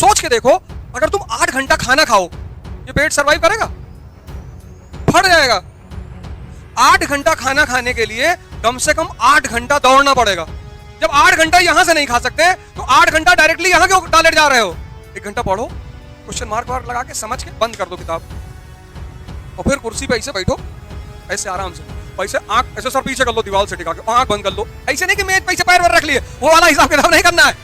सोच के देखो, अगर तुम 8 घंटा खाना खाओ, ये पेट सरवाइव करेगा? फट जाएगा। 8 घंटा खाना खाने के लिए कम से कम 8 घंटा दौड़ना पड़ेगा। जब 8 घंटा यहां से नहीं खा सकते तो 8 घंटा डायरेक्टली यहां क्यों टॉयलेट जा रहे हो? 1 घंटा पढ़ो, क्वेश्चन मार्क वार्क लगा के समझ के बंद कर दो किताब, और फिर कुर्सी पे ऐसे बैठो, ऐसे आराम से, ऐसे आंख ऐसे सर पीछे कर लो, दीवार से टिका के आंख बंद कर लो। ऐसे नहीं कि मेज पे ऐसे पैर रख लिए, वो वाला हिसाब किताब नहीं करना है।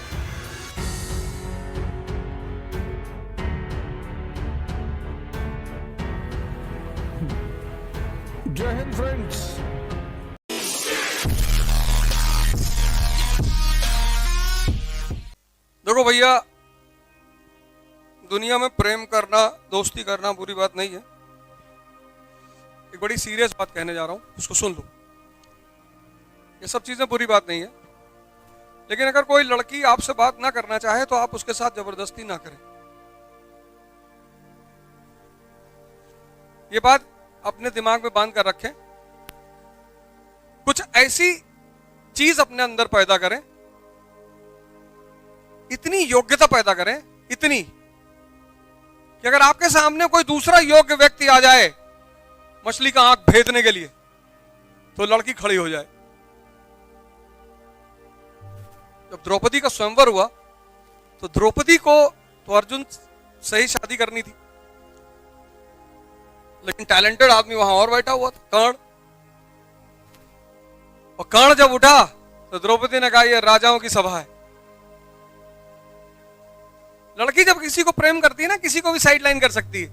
जय हिंद फ्रेंड्स। देखो भैया, दुनिया में प्रेम करना, दोस्ती करना बुरी बात नहीं है। एक बड़ी सीरियस बात कहने जा रहा हूं, उसको सुन लो। ये सब चीजें बुरी बात नहीं है, लेकिन अगर कोई लड़की आपसे बात ना करना चाहे तो आप उसके साथ जबरदस्ती ना करें। ये बात अपने दिमाग में बांध कर रखें। कुछ ऐसी चीज अपने अंदर पैदा करें, इतनी योग्यता पैदा करें, इतनी कि अगर आपके सामने कोई दूसरा योग्य व्यक्ति आ जाए मछली का आंख भेदने के लिए, तो लड़की खड़ी हो जाए। जब द्रौपदी का स्वयंवर हुआ तो द्रौपदी को तो अर्जुन से ही शादी करनी थी, लेकिन टैलेंटेड आदमी वहां और बैठा हुआ था, कर्ण। और कर्ण जब उठा तो द्रौपदी ने कहा, यह राजाओं की सभा है। लड़की जब किसी को प्रेम करती है ना, किसी को भी साइड लाइन कर सकती है।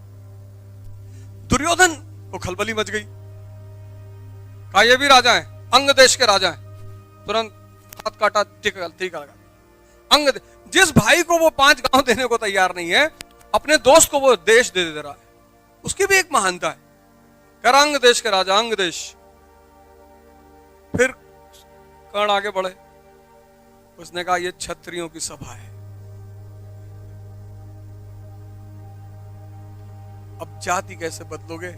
दुर्योधन को खलबली मच गई, कहा ये भी राजा है, अंग देश के राजा हैं। तुरंत हाथ काटा, टीका लगा। अंग जिस भाई को वो 5 गांव देने को तैयार नहीं है, अपने दोस्त को वो देश दे रहा है, उसकी भी एक महानता है। कर अंग देश के राजा, अंग देश। फिर कर्ण आगे बढ़े, उसने कहा ये क्षत्रियों की सभा है। अब जाति कैसे बदलोगे?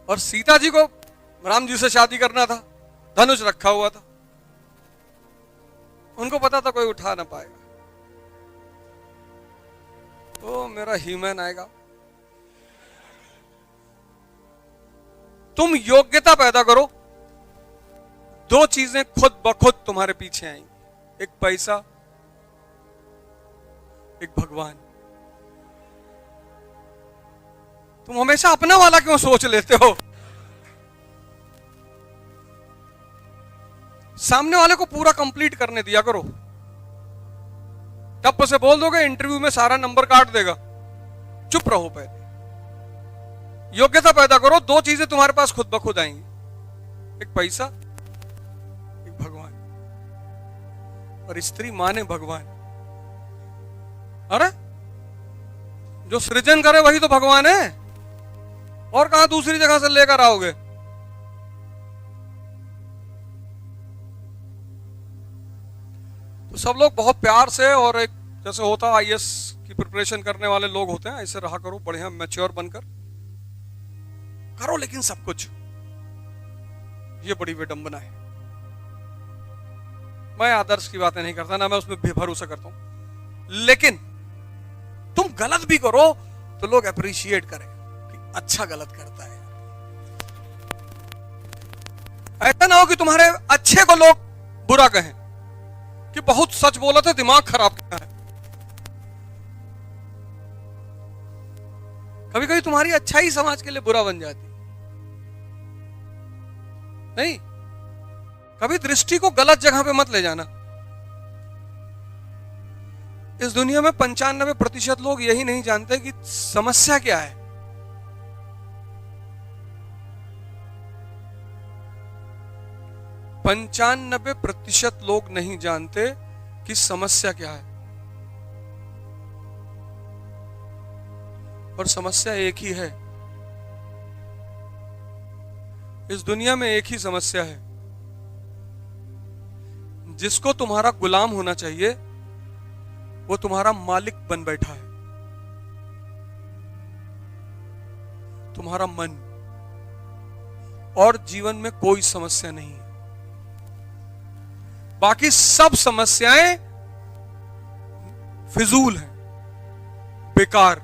और सीता जी को राम जी से शादी करना था, धनुष रखा हुआ था, उनको पता था कोई उठा ना पाएगा, तो मेरा हीमैन आएगा। तुम योग्यता पैदा करो, 2 चीजें खुद ब खुद तुम्हारे पीछे आएंगी, एक पैसा, एक भगवान। तुम हमेशा अपना वाला क्यों सोच लेते हो? सामने वाले को पूरा कंप्लीट करने दिया करो। टप से बोल दोगे, इंटरव्यू में सारा नंबर काट देगा। चुप रहो, पहले योग्यता पैदा करो। 2 चीजें तुम्हारे पास खुद ब खुद आएंगी, एक पैसा, एक भगवान। और स्त्री माने भगवान। अरे जो सृजन करे वही तो भगवान है, और कहां दूसरी जगह से लेकर आओगे? तो सब लोग बहुत प्यार से, और एक जैसे होता आईएएस की प्रिपरेशन करने वाले लोग होते हैं, ऐसे रहा करो, बढ़िया मैच्योर बनकर करो। लेकिन सब कुछ, ये बड़ी विडंबना है। मैं आदर्श की बातें नहीं करता, ना मैं उसमें भरोसा करता हूं, लेकिन तुम गलत भी करो तो लोग अप्रिशिएट करें कि अच्छा गलत करता है। ऐसा ना हो कि तुम्हारे अच्छे को लोग बुरा कहें कि बहुत सच बोला था, दिमाग खराब किया है। कभी कभी तुम्हारी अच्छाई समाज के लिए बुरा बन जाती नहीं। कभी दृष्टि को गलत जगह पे मत ले जाना। इस दुनिया में 95% लोग यही नहीं जानते कि समस्या क्या है। पंचानबे % लोग नहीं जानते कि समस्या क्या है। और समस्या एक ही है। इस दुनिया में एक ही समस्या है। जिसको तुम्हारा गुलाम होना चाहिए वो तुम्हारा मालिक बन बैठा है, तुम्हारा मन। और जीवन में कोई समस्या नहीं है। बाकी सब समस्याएं फिजूल हैं, बेकार।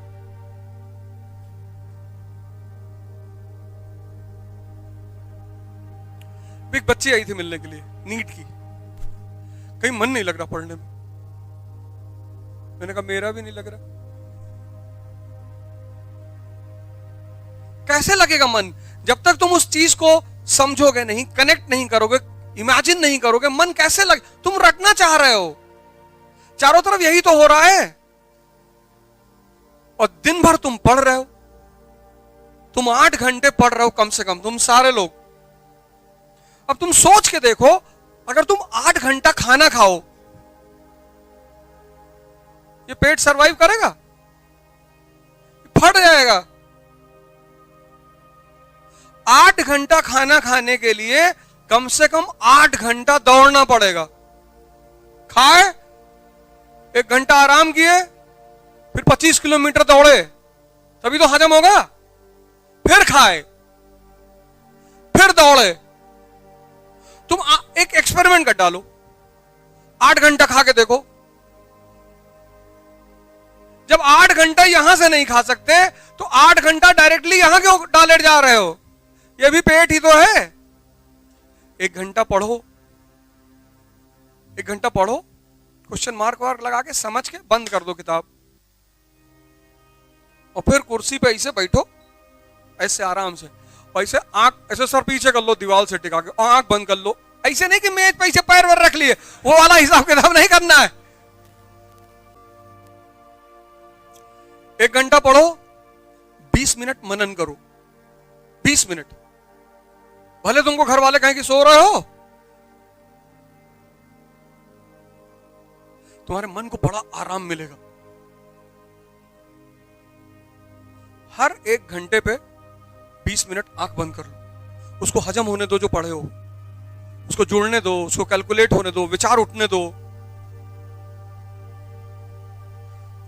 एक बच्ची आई थी मिलने के लिए, नीट की, कहीं मन नहीं लग रहा पढ़ने में। मैंने कहा मेरा भी नहीं लग रहा। कैसे लगेगा मन? जब तक तुम उस चीज को समझोगे नहीं, कनेक्ट नहीं करोगे, इमेजिन नहीं करोगे, मन कैसे लगे? तुम रटना चाह रहे हो, चारों तरफ यही तो हो रहा है, और दिन भर तुम पढ़ रहे हो। तुम 8 घंटे पढ़ रहे हो कम से कम, तुम सारे लोग। अब तुम सोच के देखो, अगर तुम 8 घंटा खाना खाओ, ये पेट सरवाइव करेगा? फट जाएगा। 8 घंटा खाना खाने के लिए कम से कम 8 घंटा दौड़ना पड़ेगा। खाए, 1 घंटा आराम किए, फिर 25 किलोमीटर दौड़े, तभी तो हजम होगा। फिर खाए, फिर दौड़े। तुम एक एक्सपेरिमेंट कर डालो, 8 घंटा खा के देखो। जब 8 घंटा यहां से नहीं खा सकते, तो 8 घंटा डायरेक्टली यहां क्यों डाले जा रहे हो? ये भी पेट ही तो है। 1 घंटा पढ़ो, 1 घंटा पढ़ो, क्वेश्चन मार्क वार्क लगा के, समझ के बंद कर दो किताब, और फिर कुर्सी पे ऐसे बैठो, ऐसे आराम से, ऐसे आंख, ऐसे सर पीछे कर लो दीवार से टिका के, आंख बंद कर लो। ऐसे नहीं कि मेज पे ऐसे पैर वर रख लिए, वो वाला हिसाब किताब नहीं करना है। 1 घंटा पढ़ो, 20 मिनट मनन करो, 20 मिनट। भले तुमको घर वाले कहें कि सो रहे हो, तुम्हारे मन को बड़ा आराम मिलेगा। हर 1 घंटे पे 20 मिनट आंख बंद कर लो, उसको हजम होने दो, जो पढ़े हो उसको जुड़ने दो, उसको कैलकुलेट होने दो, विचार उठने दो।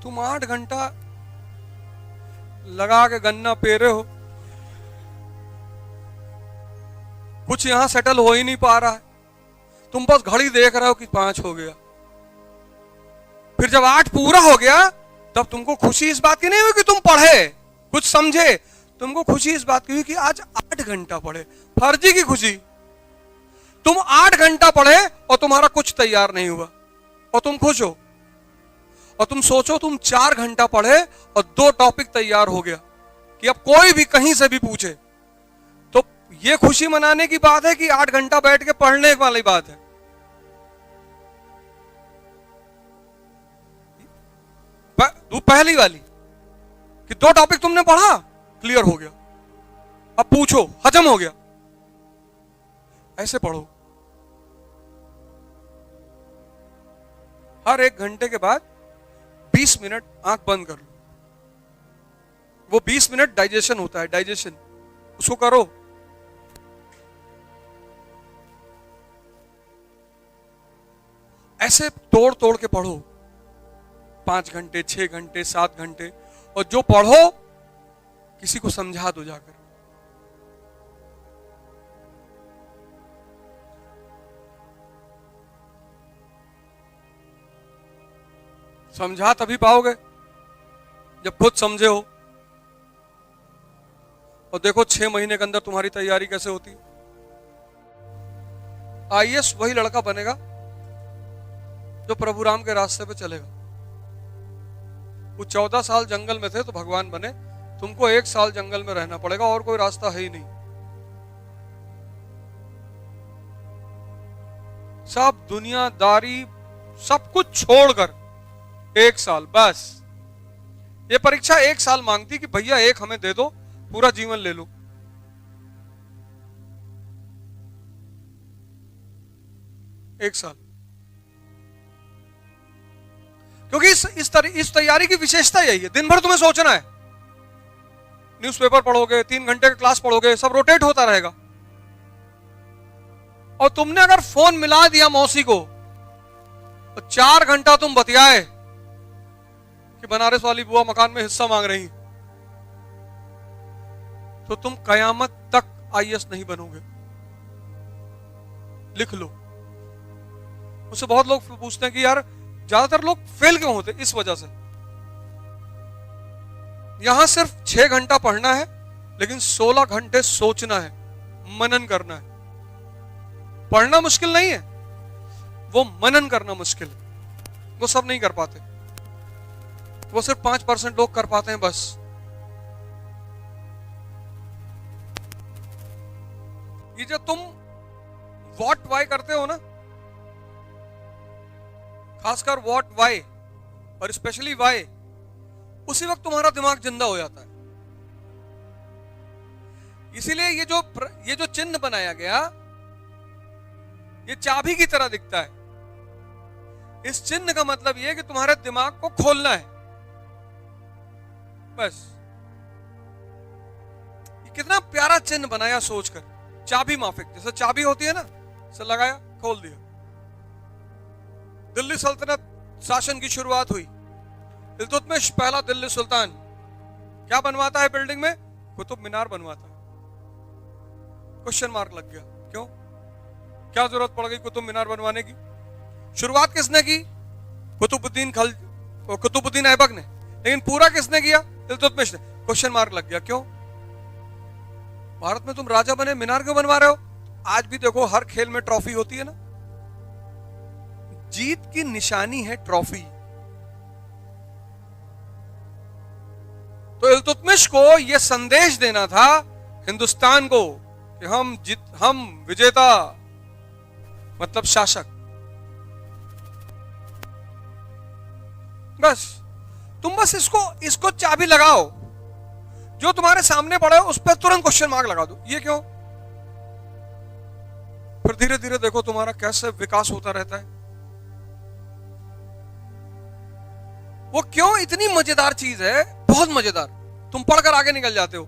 तुम 8 घंटा लगा के गन्ना पेरे हो, कुछ यहां सेटल हो ही नहीं पा रहा है। तुम बस घड़ी देख रहे हो कि 5 हो गया, फिर जब 8 पूरा हो गया, तब तुमको खुशी इस बात की नहीं हुई कि तुम पढ़े, कुछ समझे। तुमको खुशी इस बात की हुई कि आज 8 घंटा पढ़े। फर्जी की खुशी। तुम 8 घंटा पढ़े और तुम्हारा कुछ तैयार नहीं हुआ, और तुम खुश हो। और तुम सोचो, तुम 4 घंटा पढ़े और 2 टॉपिक तैयार हो गया, कि अब कोई भी कहीं से भी पूछे, तो ये खुशी मनाने की बात है कि 8 घंटा बैठ के पढ़ने वाली बात है? पहली वाली कि 2 टॉपिक तुमने पढ़ा, क्लियर हो गया, अब पूछो, हजम हो गया। ऐसे पढ़ो। हर 1 घंटे के बाद 20 मिनट आंख बंद कर लो। वो 20 मिनट डाइजेशन होता है, डाइजेशन, उसको करो। ऐसे तोड़ तोड़ के पढ़ो, 5 घंटे, 6 घंटे, 7 घंटे, और जो पढ़ो किसी को समझा दो जाकर। समझा तभी पाओगे जब खुद समझे हो। और देखो 6 महीने के अंदर तुम्हारी तैयारी कैसे होती है। आईएएस वही लड़का बनेगा जो प्रभु राम के रास्ते पे चलेगा। वो 14 साल जंगल में थे तो भगवान बने, तुमको 1 साल जंगल में रहना पड़ेगा, और कोई रास्ता है ही नहीं। सब दुनियादारी, सब कुछ छोड़कर 1 साल बस। ये परीक्षा 1 साल मांगती कि भैया 1 हमें दे दो, पूरा जीवन ले लो। एक साल। क्योंकि इस तैयारी की विशेषता यही है, दिन भर तुम्हें सोचना है। न्यूज़पेपर पढ़ोगे, 3 घंटे का क्लास पढ़ोगे, सब रोटेट होता रहेगा। और तुमने अगर फोन मिला दिया मौसी को, तो 4 घंटा तुम बतियाए कि बनारस वाली बुआ मकान में हिस्सा मांग रही, तो तुम कयामत तक आईएएस नहीं बनोगे। लिख लो, मुझसे बहुत लोग पूछते हैं कि यार ज्यादातर लोग फेल क्यों होते, इस वजह से। यहां सिर्फ 6 घंटा पढ़ना है, लेकिन 16 घंटे सोचना है, मनन करना है। पढ़ना मुश्किल नहीं है, वो मनन करना मुश्किल है। वो सब नहीं कर पाते, वो सिर्फ 5% लोग कर पाते हैं बस। ये जो तुम व्हाट वाई करते हो ना, खासकर व्हाट वाई और स्पेशली वाई, उसी वक्त तुम्हारा दिमाग जिंदा हो जाता है। इसीलिए ये जो चिन्ह बनाया गया, ये चाबी की तरह दिखता है। इस चिन्ह का मतलब ये है कि तुम्हारे दिमाग को खोलना है, बस। ये कितना प्यारा चिन्ह बनाया सोचकर, चाबी माफिक, जैसे चाबी होती है ना, से लगाया, खोल दिया। दिल्ली सल्तनत शासन की शुरुआत हुई। इल्तुतमिश पहला दिल्ली सुल्तान क्या बनवाता है बिल्डिंग में? कुतुब मीनार बनवाता है। क्वेश्चन मार्क लग गया, क्यों, क्या जरूरत पड़ गई कुतुब मीनार बनवाने की? शुरुआत किसने की? कुतुबुद्दीन ऐबक ने, लेकिन पूरा किसने किया? इल्तुतमिश ने। क्वेश्चन मार्क लग गया, क्यों? भारत में तुम राजा बने, मीनार क्यों बनवा रहे हो? आज भी देखो हर खेल में ट्रॉफी होती है ना, जीत की निशानी है ट्रॉफी। तो इल्तुतमिश को यह संदेश देना था हिंदुस्तान को कि हम विजेता, मतलब शासक। बस तुम बस इसको चाबी लगाओ, जो तुम्हारे सामने पड़ा है उस पर तुरंत क्वेश्चन मार्क लगा दो, ये क्यों? फिर धीरे धीरे देखो तुम्हारा कैसे विकास होता रहता है। वो क्यों इतनी मजेदार चीज है, बहुत मजेदार। तुम पढ़कर आगे निकल जाते हो।